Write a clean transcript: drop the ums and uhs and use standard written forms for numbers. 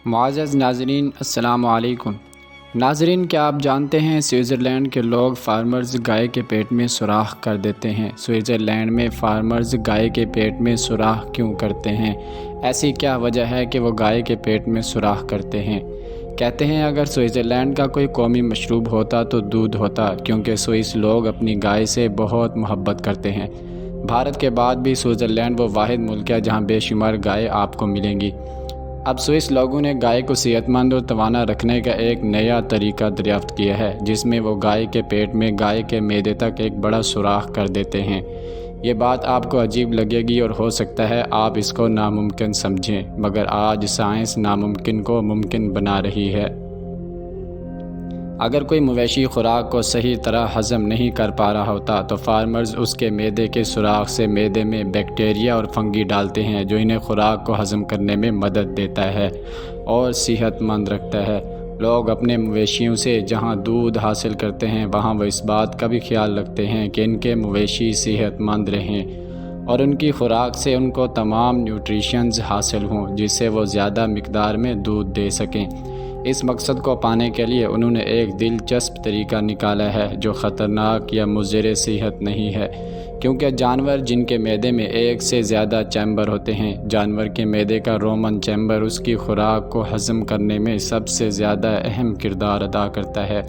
معزز ناظرین السلام علیکم۔ ناظرین، کیا آپ جانتے ہیں سوئٹزرلینڈ کے لوگ فارمرز گائے کے پیٹ میں سوراخ کر دیتے ہیں؟ سوئٹزرلینڈ میں فارمرز گائے کے پیٹ میں سوراخ کیوں کرتے ہیں؟ ایسی کیا وجہ ہے کہ وہ گائے کے پیٹ میں سوراخ کرتے ہیں؟ کہتے ہیں اگر سوئٹزرلینڈ کا کوئی قومی مشروب ہوتا تو دودھ ہوتا، کیونکہ سوئس لوگ اپنی گائے سے بہت محبت کرتے ہیں۔ بھارت کے بعد بھی سوئٹزرلینڈ وہ واحد ملک ہے جہاں بے شمار گائے آپ کو ملیں گی۔ اب سوئس لوگوں نے گائے کو صحت مند اور توانا رکھنے کا ایک نیا طریقہ دریافت کیا ہے، جس میں وہ گائے کے پیٹ میں گائے کے معدے تک ایک بڑا سوراخ کر دیتے ہیں۔ یہ بات آپ کو عجیب لگے گی اور ہو سکتا ہے آپ اس کو ناممکن سمجھیں، مگر آج سائنس ناممکن کو ممکن بنا رہی ہے۔ اگر کوئی مویشی خوراک کو صحیح طرح ہضم نہیں کر پا رہا ہوتا تو فارمرز اس کے معدے کے سوراخ سے معدے میں بیکٹیریا اور فنگی ڈالتے ہیں، جو انہیں خوراک کو ہضم کرنے میں مدد دیتا ہے اور صحت مند رکھتا ہے۔ لوگ اپنے مویشیوں سے جہاں دودھ حاصل کرتے ہیں وہاں وہ اس بات کا بھی خیال رکھتے ہیں کہ ان کے مویشی صحت مند رہیں اور ان کی خوراک سے ان کو تمام نیوٹریشنز حاصل ہوں، جس سے وہ زیادہ مقدار میں دودھ دے سکیں۔ اس مقصد کو پانے کے لیے انہوں نے ایک دلچسپ طریقہ نکالا ہے جو خطرناک یا مضر صحت نہیں ہے، کیونکہ جانور جن کے معدے میں ایک سے زیادہ چیمبر ہوتے ہیں، جانور کے معدے کا رومن چیمبر اس کی خوراک کو ہضم کرنے میں سب سے زیادہ اہم کردار ادا کرتا ہے۔